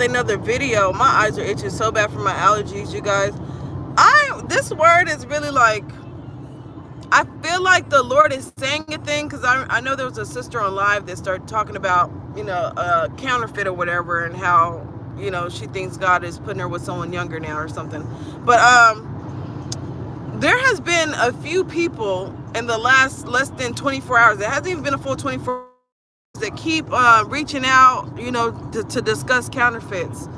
with another video. My eyes are itching so bad from my allergies, you guys. This word is really like, I feel like the Lord is saying a thing, because I know there was a sister on live that started talking about, counterfeit or whatever, and how, she thinks God is putting her with someone younger now or something. But there has been a few people in the last less than 24 hours. It hasn't even been a full 24 hours that keep reaching out, to discuss counterfeits.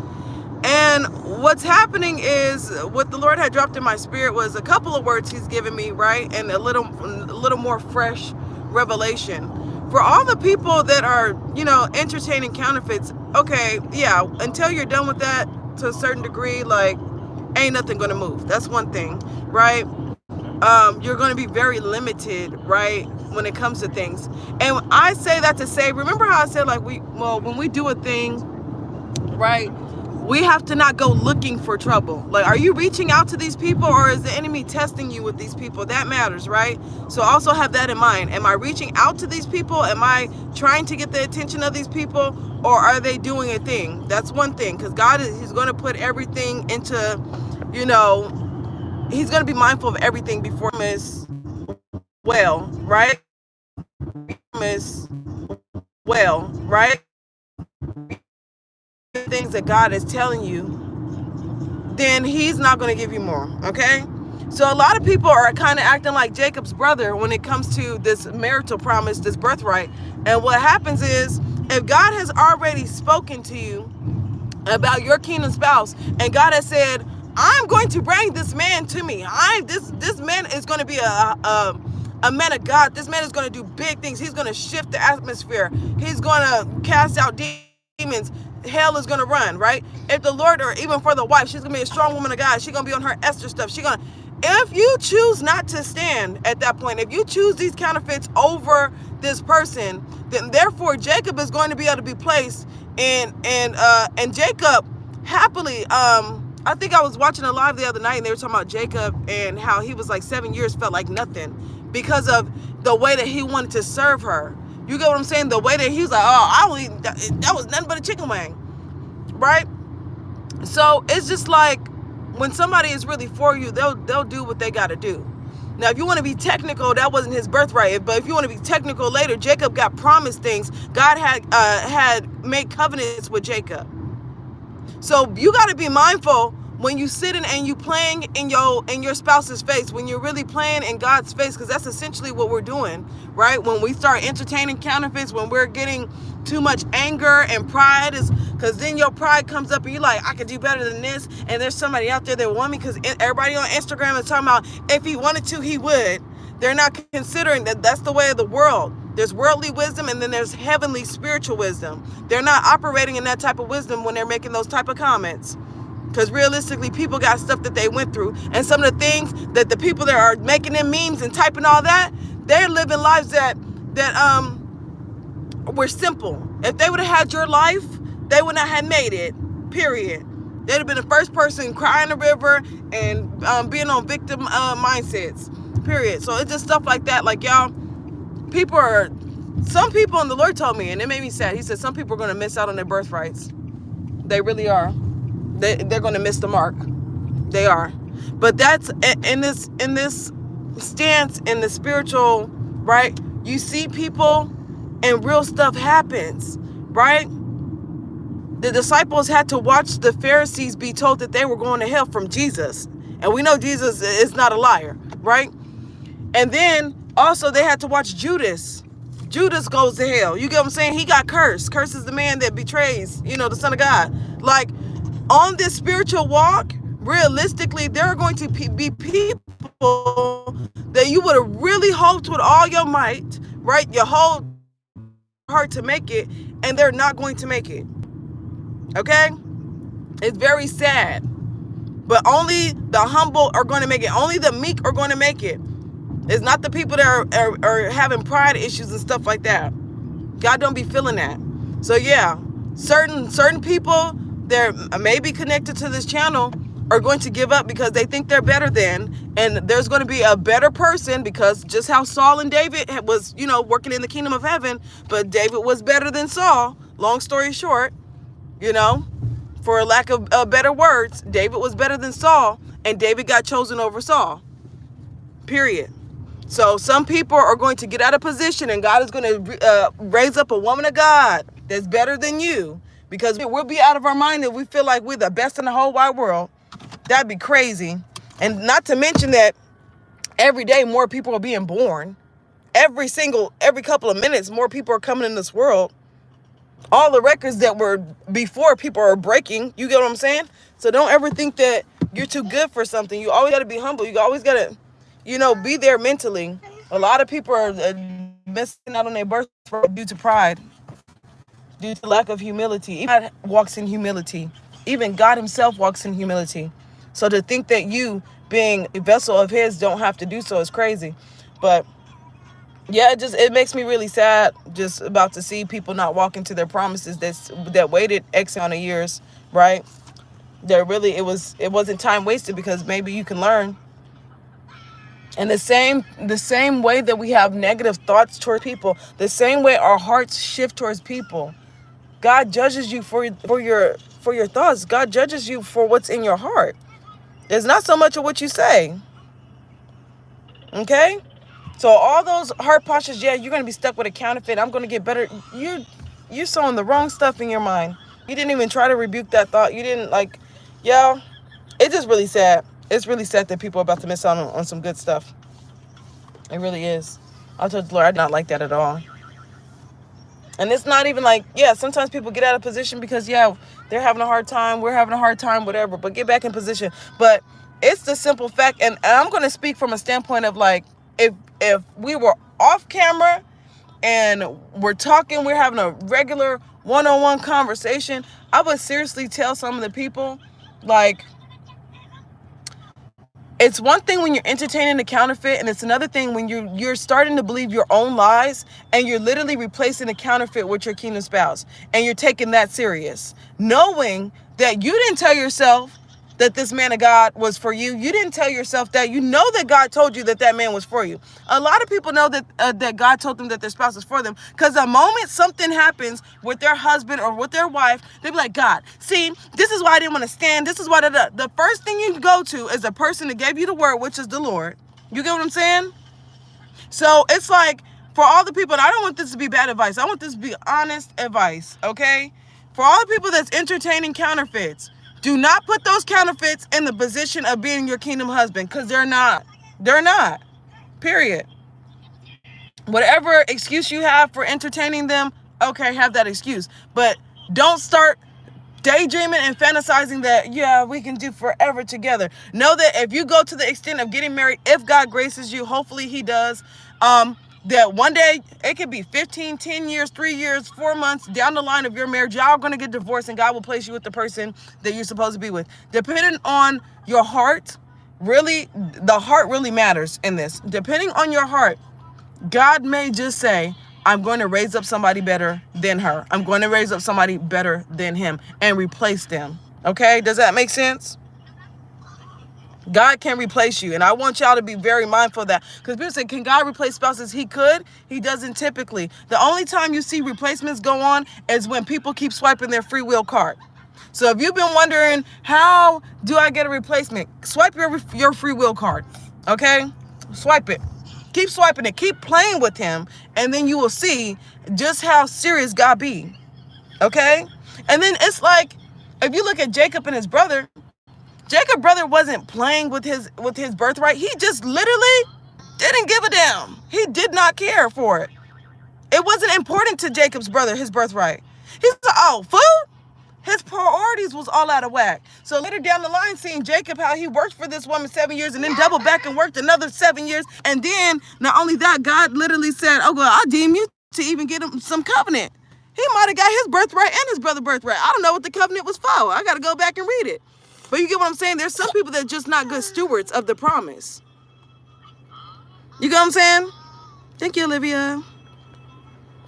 And what's happening is, what the Lord had dropped in my spirit was a couple of words he's given me, right? And a little more fresh revelation. For all the people that are, entertaining counterfeits, okay, yeah, until you're done with that to a certain degree, like, ain't nothing going to move. That's one thing, right? You're going to be very limited, right, when it comes to things. And I say that to say, remember how I said, like, when we do a thing, right, we have to not go looking for trouble. Like, are you reaching out to these people, or is the enemy testing you with these people? That matters, right? So also have that in mind. Am I reaching out to these people? Am I trying to get the attention of these people, or are they doing a thing? That's one thing, because he's going to put everything into, he's going to be mindful of everything before him is well, right? Is well, right? Things that God is telling you, then he's not going to give you more, okay? So a lot of people are kind of acting like Jacob's brother when it comes to this marital promise, this birthright. And what happens is, if God has already spoken to you about your kingdom spouse, and God has said, I'm going to bring this man to me. This man is going to be a man of God. This man is going to do big things. He's going to shift the atmosphere. He's going to cast out demons. Hell is going to run, right? If the Lord, or even for the wife, she's going to be a strong woman of God. She's going to be on her Esther stuff. If you choose not to stand at that point, if you choose these counterfeits over this person, then therefore Jacob is going to be able to be placed in, and Jacob happily, I think I was watching a live the other night, and they were talking about Jacob and how he was like 7 years felt like nothing because of the way that he wanted to serve her. You get what I'm saying? The way that he was like, that was nothing but a chicken wing, right? So it's just like, when somebody is really for you, they'll do what they got to do. Now, if you want to be technical, that wasn't his birthright. But if you want to be technical later, Jacob got promised things. God had made covenants with Jacob. So you got to be mindful when you sitting and you playing in your spouse's face, when you're really playing in God's face, because that's essentially what we're doing, right? When we start entertaining counterfeits, when we're getting too much anger and pride, is because then your pride comes up and you're like, I could do better than this, and there's somebody out there that want me, because everybody on Instagram is talking about if he wanted to, he would. They're not considering that that's the way of the world. There's worldly wisdom, and then there's heavenly spiritual wisdom. They're not operating in that type of wisdom when they're making those type of comments. Because realistically, people got stuff that they went through. And some of the things that the people that are making them memes and typing all that, they're living lives that were simple. If they would have had your life, they would not have made it, period. They'd have been the first person crying the river and being on victim mindsets, period. So it's just stuff like that. Like, y'all, some people, and the Lord told me, and it made me sad. He said, some people are going to miss out on their birthrights. They really are. They're going to miss the mark. They are. But that's in this stance, in the spiritual, right? You see people and real stuff happens, right? The disciples had to watch the Pharisees be told that they were going to hell from Jesus. And we know Jesus is not a liar, right? And then also they had to watch Judas. Judas goes to hell. You get what I'm saying? He got cursed. Cursed is the man that betrays, the Son of God. Like, on this spiritual walk, realistically, there are going to be people that you would have really hoped with all your might, right? Your whole heart to make it, and they're not going to make it. Okay? It's very sad. But only the humble are going to make it. Only the meek are going to make it. It's not the people that are having pride issues and stuff like that. God don't be feeling that. So yeah, certain people that may be connected to this channel are going to give up because they think they're better than, and there's going to be a better person, because just how Saul and David was, working in the kingdom of heaven, but David was better than Saul, long story short, For lack of better words, David was better than Saul, and David got chosen over Saul. Period. So some people are going to get out of position, and God is going to raise up a woman of God that's better than you, because we'll be out of our mind if we feel like we're the best in the whole wide world. That'd be crazy. And not to mention that every day more people are being born. Every couple of minutes, more people are coming in this world. All the records that were before, people are breaking. You get what I'm saying? So don't ever think that you're too good for something. You always got to be humble. You always got to, be there mentally. A lot of people are missing out on their birthright due to pride, due to lack of humility. Even God walks in humility. Even God himself walks in humility. So to think that you, being a vessel of his, don't have to do so is crazy. But yeah, it makes me really sad just about to see people not walk into their promises that waited X amount of years, right? That really it wasn't time wasted, because maybe you can learn. And the same way that we have negative thoughts towards people, the same way our hearts shift towards people, God judges you for your thoughts. God judges you for what's in your heart. It's not so much of what you say. Okay? So all those heart postures, yeah, you're going to be stuck with a counterfeit. I'm going to get better. You're sowing the wrong stuff in your mind. You didn't even try to rebuke that thought. You didn't it's just really sad. It's really sad that people are about to miss out on some good stuff. It really is. I told the Lord, I did not like that at all. And it's not even like, sometimes people get out of position because, they're having a hard time. We're having a hard time, whatever. But get back in position. But it's the simple fact, and I'm going to speak from a standpoint of like, if we were off camera and we're talking, we're having a regular one-on-one conversation, I would seriously tell some of the people, like, it's one thing when you're entertaining the counterfeit, and it's another thing when you're starting to believe your own lies, and you're literally replacing the counterfeit with your kingdom spouse, and you're taking that serious, knowing that you didn't tell yourself that this man of God was for you. You didn't tell yourself that. You know that God told you that man was for you. A lot of people know that God told them that their spouse is for them, because the moment something happens with their husband or with their wife, they be like, God, see, this is why I didn't want to stand. This is why the first thing you go to is the person that gave you the word, which is the Lord. You get what I'm saying? So it's like, for all the people, and I don't want this to be bad advice. I want this to be honest advice, okay? For all the people that's entertaining counterfeits, do not put those counterfeits in the position of being your kingdom husband, because they're not. They're not. Period. Whatever excuse you have for entertaining them, okay, have that excuse. But don't start daydreaming and fantasizing that, we can do forever together. Know that if you go to the extent of getting married, if God graces you, hopefully he does, that one day, it could be 15, 10 years, 3 years, 4 months down the line of your marriage, y'all are going to get divorced, and God will place you with the person that you're supposed to be with. Depending on your heart, really, the heart really matters in this. Depending on your heart, God may just say, I'm going to raise up somebody better than her. I'm going to raise up somebody better than him and replace them. Okay? Does that make sense? God can replace you. And I want y'all to be very mindful of that. Because people say, can God replace spouses? He could. He doesn't typically. The only time you see replacements go on is when people keep swiping their free will card. So if you've been wondering, how do I get a replacement? Swipe your free will card. Okay? Swipe it. Keep swiping it. Keep playing with him. And then you will see just how serious God be. Okay? And then it's like, if you look at Jacob and his brother, Jacob's brother wasn't playing with his birthright. He just literally didn't give a damn. He did not care for it. It wasn't important to Jacob's brother, his birthright. He's like, oh, food? His priorities was all out of whack. So later down the line, seeing Jacob, how he worked for this woman 7 years and then doubled back and worked another 7 years. And then, not only that, God literally said, oh, well, I deem you to even get him some covenant. He might have got his birthright and his brother's birthright. I don't know what the covenant was for. I got to go back and read it. But you get what I'm saying? There's some people that are just not good stewards of the promise. You get what I'm saying? Thank you, Olivia.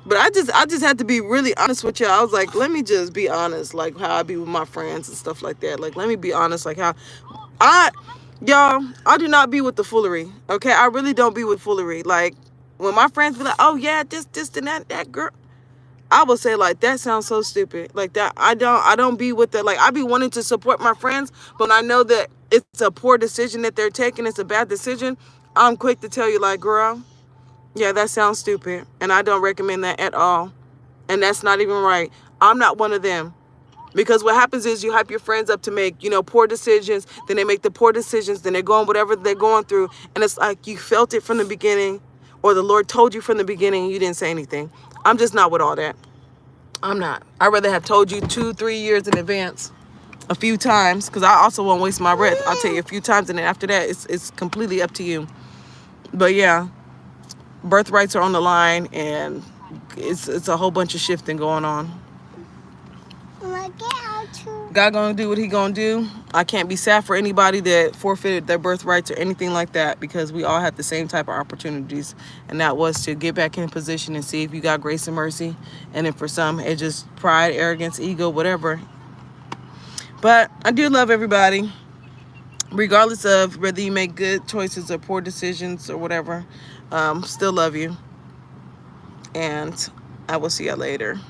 But I just had to be really honest with y'all. I was like, let me just be honest, like how I be with my friends and stuff like that. Like, let me be honest, like how I do not be with the foolery. Okay, I really don't be with foolery. Like when my friends be like, oh yeah, this and that girl. I would say like that sounds so stupid. Like that I don't be with that. Like I be wanting to support my friends, but when I know that it's a poor decision that they're taking, it's a bad decision, I'm quick to tell you like, girl, yeah, that sounds stupid. And I don't recommend that at all. And that's not even right. I'm not one of them. Because what happens is you hype your friends up to make, poor decisions. Then they make the poor decisions. Then they're going whatever they're going through. And it's like you felt it from the beginning, or the Lord told you from the beginning and you didn't say anything. I'm just not with all that. I'm not. I'd rather have told you 2-3 years in advance, a few times, because I also won't waste my breath. I'll tell you a few times, and then after that, it's completely up to you. But yeah, birthrights are on the line, and it's a whole bunch of shifting going on. God gonna do what he gonna do. I can't be sad for anybody that forfeited their birthrights or anything like that, because we all had the same type of opportunities, and that was to get back in position and see if you got grace and mercy. And then for some, it's just pride, arrogance, ego, whatever. But I do love everybody, regardless of whether you make good choices or poor decisions or whatever. Still love you, and I will see you later.